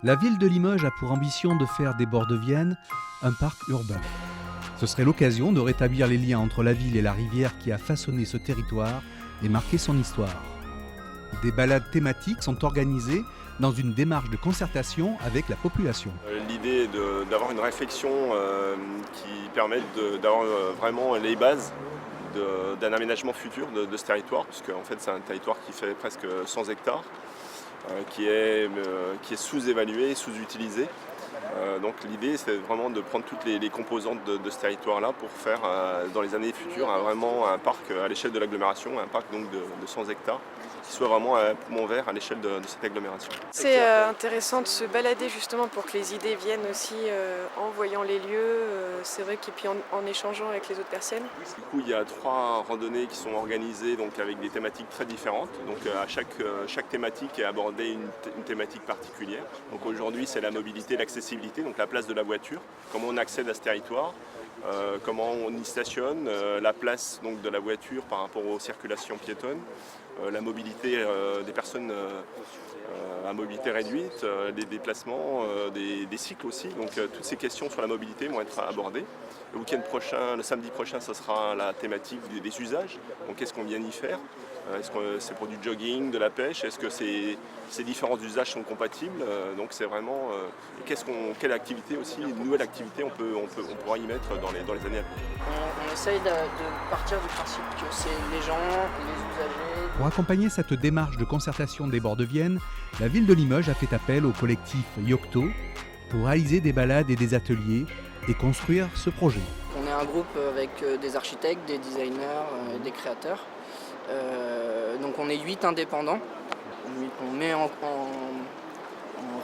La ville de Limoges a pour ambition de faire des bords de Vienne un parc urbain. Ce serait l'occasion de rétablir les liens entre la ville et la rivière qui a façonné ce territoire et marqué son histoire. Des balades thématiques sont organisées dans une démarche de concertation avec la population. L'idée est d'avoir une réflexion qui permette d'avoir vraiment les bases d'un aménagement futur de ce territoire, puisque en fait, c'est un territoire qui fait presque 100 hectares, qui est sous-évalué, sous-utilisé. Donc l'idée, c'est vraiment de prendre toutes les composantes de ce territoire-là pour faire, dans les années futures, vraiment un parc à l'échelle de l'agglomération, un parc donc de 100 hectares, qui soit vraiment un poumon vert à l'échelle de cette agglomération. C'est intéressant de se balader justement pour que les idées viennent aussi en voyant les lieux, c'est vrai, et puis en échangeant avec les autres personnes. Du coup, il y a 3 randonnées qui sont organisées donc, avec des thématiques très différentes. Donc à chaque thématique est abordée une thématique particulière. Donc aujourd'hui, c'est la mobilité, l'accessibilité, donc la place de la voiture, comment on accède à ce territoire, comment on y stationne, la place donc, de la voiture par rapport aux circulations piétonnes, la mobilité des personnes à mobilité réduite, des déplacements, des cycles aussi. Donc toutes ces questions sur la mobilité vont être abordées. Le week-end prochain, le samedi prochain, ce sera la thématique des usages. Donc qu'est-ce qu'on vient y faire? Est-ce que c'est pour du jogging, de la pêche? Est-ce que ces différents usages sont compatibles? Donc c'est vraiment quelle activité aussi, une nouvelle activité on pourra y mettre dans les années à venir. On essaye de partir du principe que c'est les gens, les usagers. Pour accompagner cette démarche de concertation des bords de Vienne, la ville de Limoges a fait appel au collectif Yocto pour réaliser des balades et des ateliers et construire ce projet. On est un groupe avec des architectes, des designers, des créateurs. Donc on est 8 indépendants. On met en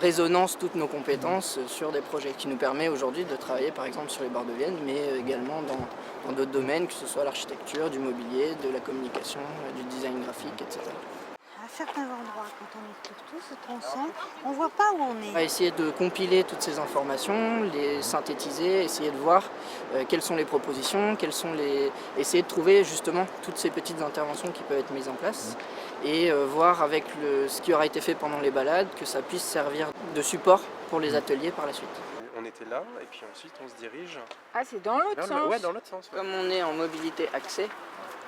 résonance toutes nos compétences sur des projets qui nous permettent aujourd'hui de travailler par exemple sur les bords de Vienne, mais également dans d'autres domaines, que ce soit l'architecture, du mobilier, de la communication, du design graphique, etc. À certains endroits, quand on est tous ensemble, on ne voit pas où on On est. va essayer de compiler toutes ces informations, les synthétiser, essayer de voir quelles sont les propositions, essayer de trouver justement toutes ces petites interventions qui peuvent être mises en place et voir avec ce qui aura été fait pendant les balades que ça puisse servir de support pour les ateliers par la suite. On était là et puis ensuite on se dirige Ah, c'est dans l'autre sens? Ouais, dans l'autre sens. Ouais. Comme on est en mobilité axée,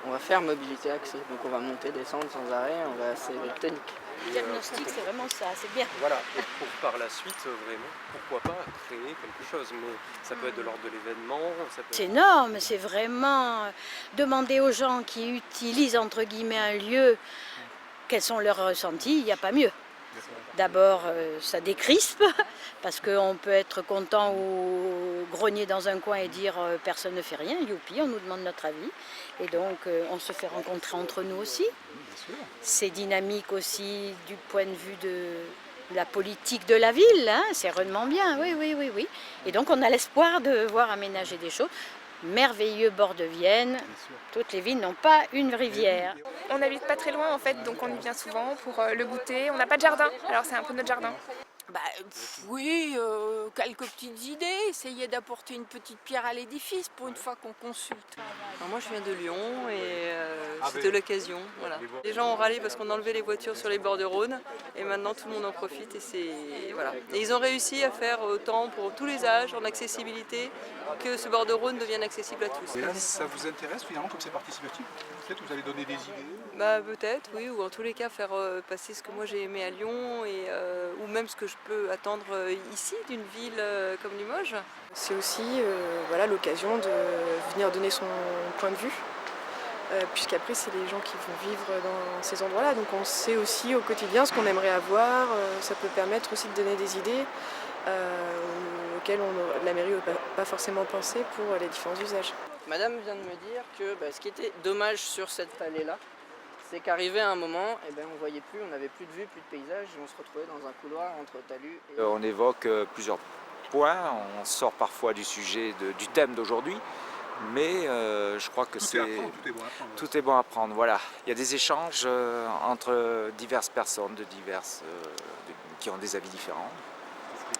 on va faire mobilité axée. Donc on va monter, descendre sans arrêt, c'est tonique. Le diagnostic, c'est vraiment ça, c'est bien. Voilà, et pour par la suite, vraiment, pourquoi pas créer quelque chose. Mais ça peut être de l'ordre de l'événement, ça peut C'est être... énorme, c'est vraiment demander aux gens qui utilisent entre guillemets un lieu quels sont leurs ressentis, il n'y a pas mieux. D'abord, ça décrispe, parce qu'on peut être content ou grogner dans un coin et dire personne ne fait rien, youpi, on nous demande notre avis. Et donc, on se fait rencontrer entre nous aussi. C'est dynamique aussi du point de vue de la politique de la ville, hein, c'est rudement bien, oui. Et donc, on a l'espoir de voir aménager des choses. Merveilleux bord de Vienne, toutes les villes n'ont pas une rivière. On n'habite pas très loin en fait, donc on y vient souvent pour le goûter. On n'a pas de jardin, alors c'est un peu notre jardin. Oui, quelques petites idées, essayer d'apporter une petite pierre à l'édifice pour une fois qu'on consulte. Alors moi je viens de Lyon et c'était l'occasion. Voilà. Les gens ont râlé parce qu'on enlevait les voitures sur les bords de Rhône et maintenant tout le monde en profite voilà. Et ils ont réussi à faire autant pour tous les âges, en accessibilité, que ce bord de Rhône devienne accessible à tous. Et là, ça vous intéresse finalement comme c'est participatif? Peut-être vous allez donner des idées? Peut-être, oui, ou en tous les cas faire passer ce que moi j'ai aimé à Lyon ou même ce que je peux attendre ici d'une ville comme Limoges. C'est aussi l'occasion de venir donner son point de vue, puisqu'après c'est les gens qui vont vivre dans ces endroits-là. Donc on sait aussi au quotidien ce qu'on aimerait avoir, ça peut permettre aussi de donner des idées auxquelles la mairie n'a pas forcément pensé pour les différents usages. Madame vient de me dire que ce qui était dommage sur cette allée-là, c'est qu'arrivé à un moment, on voyait plus, on n'avait plus de vue, plus de paysage, et on se retrouvait dans un couloir entre talus. On évoque plusieurs points, on sort parfois du sujet, du thème d'aujourd'hui, mais je crois que tout est bon à prendre. Voilà. Il y a des échanges entre diverses personnes, qui ont des avis différents,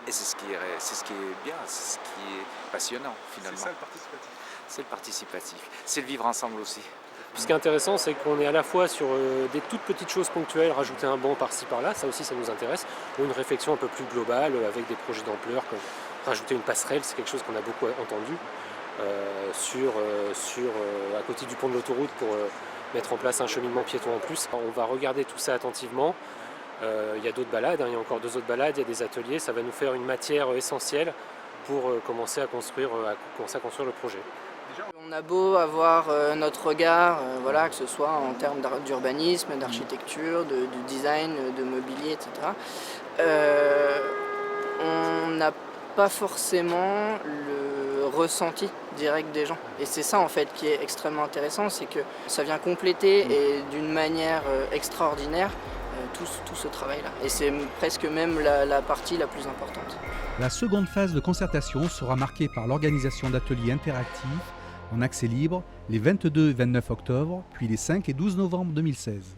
et c'est ce qui est bien, c'est ce qui est passionnant finalement. C'est ça le participatif. C'est le participatif, c'est le vivre ensemble aussi. Ce qui est intéressant, c'est qu'on est à la fois sur des toutes petites choses ponctuelles, rajouter un banc par-ci par-là, ça aussi ça nous intéresse, ou une réflexion un peu plus globale avec des projets d'ampleur, comme rajouter une passerelle, c'est quelque chose qu'on a beaucoup entendu, à côté du pont de l'autoroute pour mettre en place un cheminement piéton en plus. On va regarder tout ça attentivement. Il y a d'autres balades, il y a encore 2 autres balades, il y a des ateliers, ça va nous faire une matière essentielle pour commencer à construire le projet. On a beau avoir notre regard, voilà, que ce soit en termes d'urbanisme, d'architecture, de design, de mobilier, etc. On n'a pas forcément le ressenti direct des gens. Et c'est ça en fait qui est extrêmement intéressant, c'est que ça vient compléter et d'une manière extraordinaire tout ce travail-là. Et c'est presque même la partie la plus importante. La seconde phase de concertation sera marquée par l'organisation d'ateliers interactifs en accès libre les 22 et 29 octobre, puis les 5 et 12 novembre 2016.